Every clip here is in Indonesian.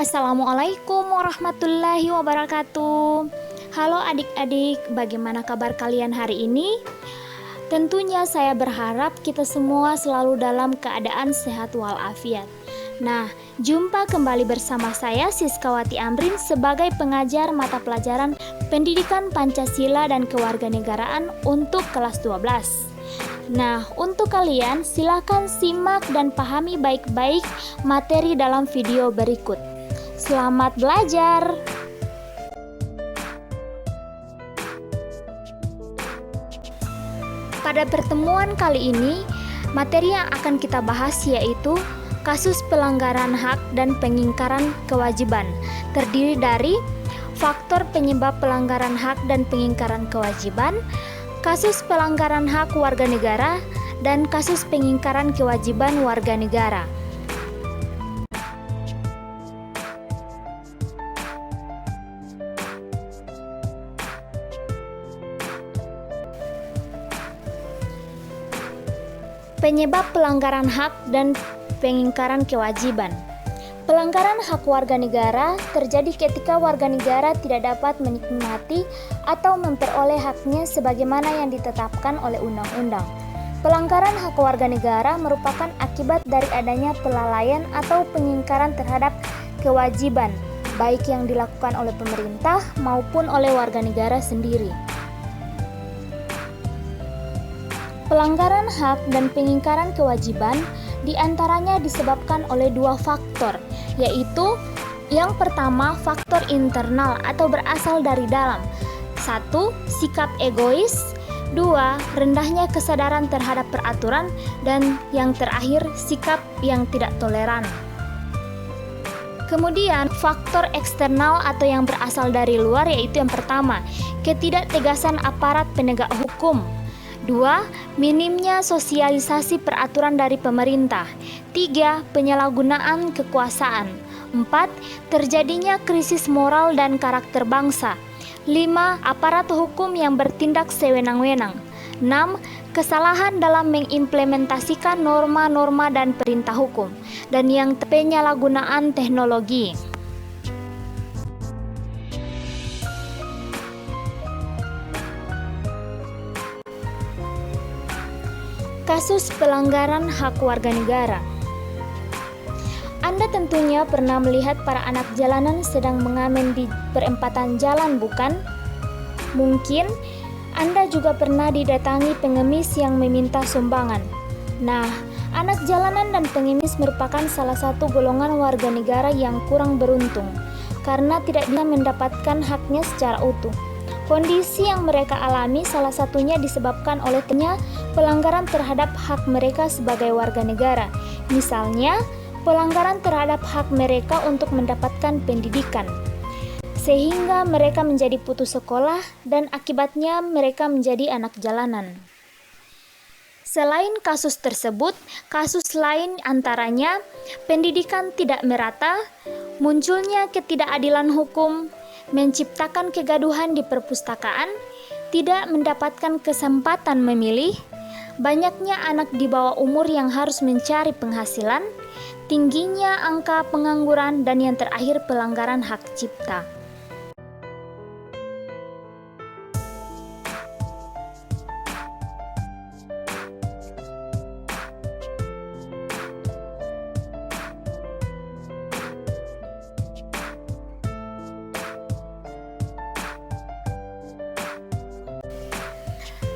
Assalamualaikum warahmatullahi wabarakatuh. Halo adik-adik, bagaimana kabar kalian hari ini? Tentunya saya berharap kita semua selalu dalam keadaan sehat walafiat. Nah, jumpa kembali bersama saya Siskawati Amrin sebagai pengajar mata pelajaran Pendidikan Pancasila dan Kewarganegaraan untuk kelas 12. Nah, untuk kalian silakan simak dan pahami baik-baik materi dalam video berikut. Selamat belajar. Pada pertemuan kali ini, materi yang akan kita bahas yaitu kasus pelanggaran hak dan pengingkaran kewajiban. Terdiri dari faktor penyebab pelanggaran hak dan pengingkaran kewajiban, kasus pelanggaran hak warga negara, dan kasus pengingkaran kewajiban warga negara. Penyebab pelanggaran hak dan pengingkaran kewajiban. Pelanggaran hak warga negara terjadi ketika warga negara tidak dapat menikmati atau memperoleh haknya sebagaimana yang ditetapkan oleh undang-undang. Pelanggaran hak warga negara merupakan akibat dari adanya kelalaian atau pengingkaran terhadap kewajiban, baik yang dilakukan oleh pemerintah maupun oleh warga negara sendiri. Pelanggaran hak dan pengingkaran kewajiban diantaranya disebabkan oleh dua faktor, yaitu yang pertama faktor internal atau berasal dari dalam. 1. Sikap egois. 2. Rendahnya kesadaran terhadap peraturan. Dan yang terakhir, sikap yang tidak toleran. Kemudian faktor eksternal atau yang berasal dari luar, yaitu yang pertama, ketidaktegasan aparat penegak hukum. 2. Minimnya sosialisasi peraturan dari pemerintah. 3. Penyalahgunaan kekuasaan. 4. Terjadinya krisis moral dan karakter bangsa. 5. Aparat hukum yang bertindak sewenang-wenang. 6. Kesalahan dalam mengimplementasikan norma-norma dan perintah hukum. Dan yang penyalahgunaan teknologi. Kasus pelanggaran hak warga negara. Anda tentunya pernah melihat para anak jalanan sedang mengamen di perempatan jalan, bukan? Mungkin Anda juga pernah didatangi pengemis yang meminta sumbangan. Nah, anak jalanan dan pengemis merupakan salah satu golongan warga negara yang kurang beruntung karena tidak bisa mendapatkan haknya secara utuh. Kondisi yang mereka alami salah satunya disebabkan oleh pelanggaran terhadap hak mereka sebagai warga negara. Misalnya, pelanggaran terhadap hak mereka untuk mendapatkan pendidikan, sehingga mereka menjadi putus sekolah dan akibatnya mereka menjadi anak jalanan. Selain kasus tersebut, kasus lain antaranya pendidikan tidak merata, munculnya ketidakadilan hukum, menciptakan kegaduhan di perpustakaan, tidak mendapatkan kesempatan memilih, banyaknya anak di bawah umur yang harus mencari penghasilan, tingginya angka pengangguran, dan yang terakhir pelanggaran hak cipta.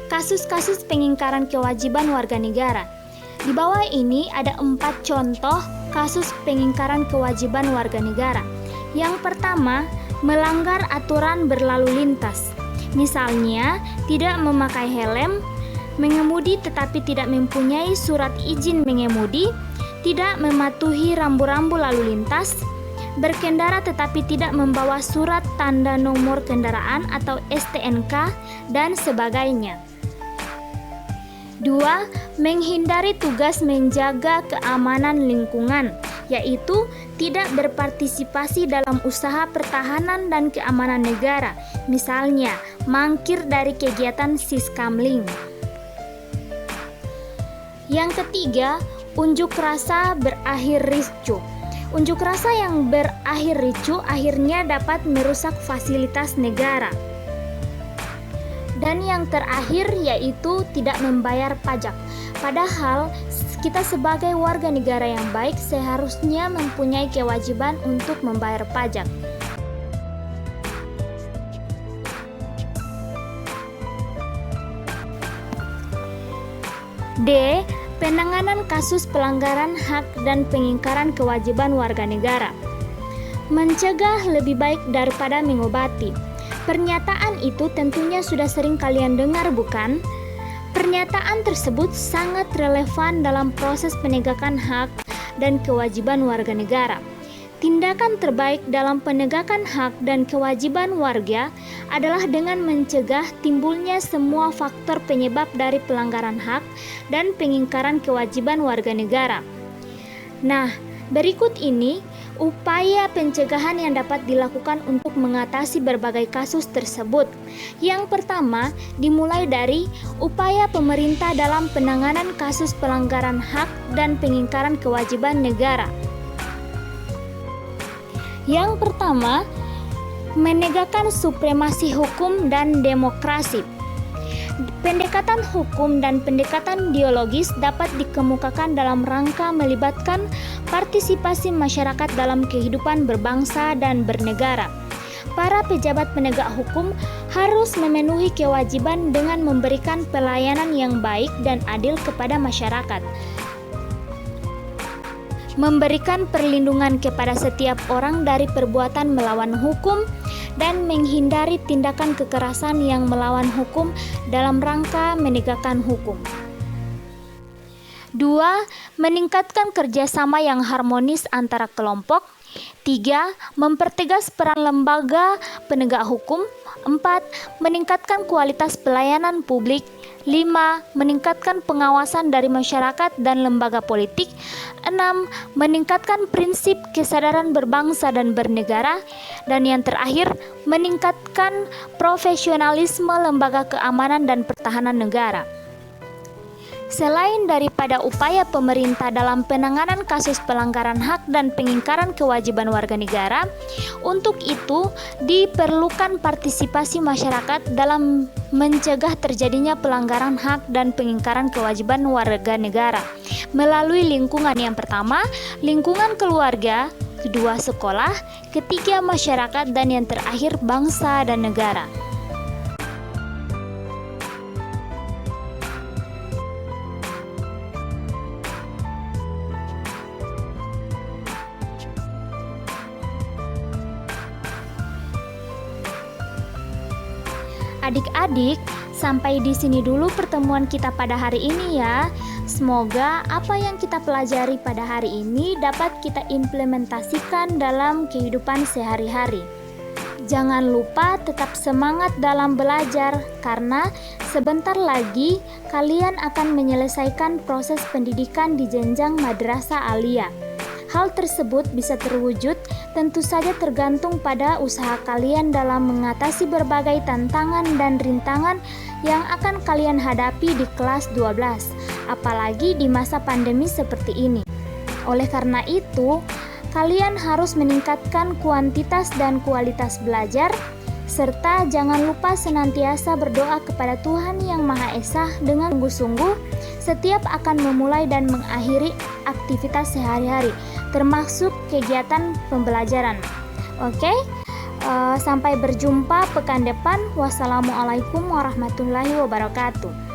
Kasus-kasus pengingkaran kewajiban warga negara. Di bawah ini ada 4 contoh kasus pengingkaran kewajiban warga negara. Yang pertama, melanggar aturan berlalu lintas. Misalnya, tidak memakai helm, mengemudi tetapi tidak mempunyai surat izin mengemudi, tidak mematuhi rambu-rambu lalu lintas, berkendara tetapi tidak membawa surat tanda nomor kendaraan atau STNK, dan sebagainya. 2. Menghindari tugas menjaga keamanan lingkungan, yaitu tidak berpartisipasi dalam usaha pertahanan dan keamanan negara, misalnya mangkir dari kegiatan Siskamling. Yang ketiga, unjuk rasa berakhir ricuh. Unjuk rasa yang berakhir ricuh akhirnya dapat merusak fasilitas negara. Dan yang terakhir yaitu tidak membayar pajak. Padahal kita sebagai warga negara yang baik seharusnya mempunyai kewajiban untuk membayar pajak. D. Penanganan kasus pelanggaran hak dan pengingkaran kewajiban warga negara. Mencegah lebih baik daripada mengobati. Pernyataan itu tentunya sudah sering kalian dengar, bukan? Pernyataan tersebut sangat relevan dalam proses penegakan hak dan kewajiban warga negara. Tindakan terbaik dalam penegakan hak dan kewajiban warga adalah dengan mencegah timbulnya semua faktor penyebab dari pelanggaran hak dan pengingkaran kewajiban warga negara. Nah, berikut ini upaya pencegahan yang dapat dilakukan untuk mengatasi berbagai kasus tersebut. Yang pertama, dimulai dari upaya pemerintah dalam penanganan kasus pelanggaran hak dan pengingkaran kewajiban negara. Yang pertama, menegakkan supremasi hukum dan demokrasi. Pendekatan hukum dan pendekatan ideologis dapat dikemukakan dalam rangka melibatkan partisipasi masyarakat dalam kehidupan berbangsa dan bernegara. Para pejabat penegak hukum harus memenuhi kewajiban dengan memberikan pelayanan yang baik dan adil kepada masyarakat, memberikan perlindungan kepada setiap orang dari perbuatan melawan hukum, dan menghindari tindakan kekerasan yang melawan hukum dalam rangka menegakkan hukum. 2. Meningkatkan kerjasama yang harmonis antara kelompok. 3. Mempertegas peran lembaga penegak hukum. 4. Meningkatkan kualitas pelayanan publik. 5. Meningkatkan pengawasan dari masyarakat dan lembaga politik. 6. Meningkatkan prinsip kesadaran berbangsa dan bernegara. Dan yang terakhir, meningkatkan profesionalisme lembaga keamanan dan pertahanan negara. Selain daripada upaya pemerintah dalam penanganan kasus pelanggaran hak dan pengingkaran kewajiban warga negara, untuk itu diperlukan partisipasi masyarakat dalam mencegah terjadinya pelanggaran hak dan pengingkaran kewajiban warga negara melalui lingkungan. Yang pertama, lingkungan keluarga, kedua sekolah, ketiga masyarakat, dan yang terakhir bangsa dan negara. Adik-adik, sampai di sini dulu pertemuan kita pada hari ini ya. Semoga apa yang kita pelajari pada hari ini dapat kita implementasikan dalam kehidupan sehari-hari. Jangan lupa tetap semangat dalam belajar, karena sebentar lagi kalian akan menyelesaikan proses pendidikan di jenjang madrasah aliyah. Hal tersebut bisa terwujud tentu saja tergantung pada usaha kalian dalam mengatasi berbagai tantangan dan rintangan yang akan kalian hadapi di kelas 12, apalagi di masa pandemi seperti ini. Oleh karena itu, kalian harus meningkatkan kuantitas dan kualitas belajar, serta jangan lupa senantiasa berdoa kepada Tuhan Yang Maha Esa dengan sungguh-sungguh setiap akan memulai dan mengakhiri aktivitas sehari-hari, termasuk kegiatan pembelajaran. Oke, sampai berjumpa pekan depan. Wassalamualaikum warahmatullahi wabarakatuh.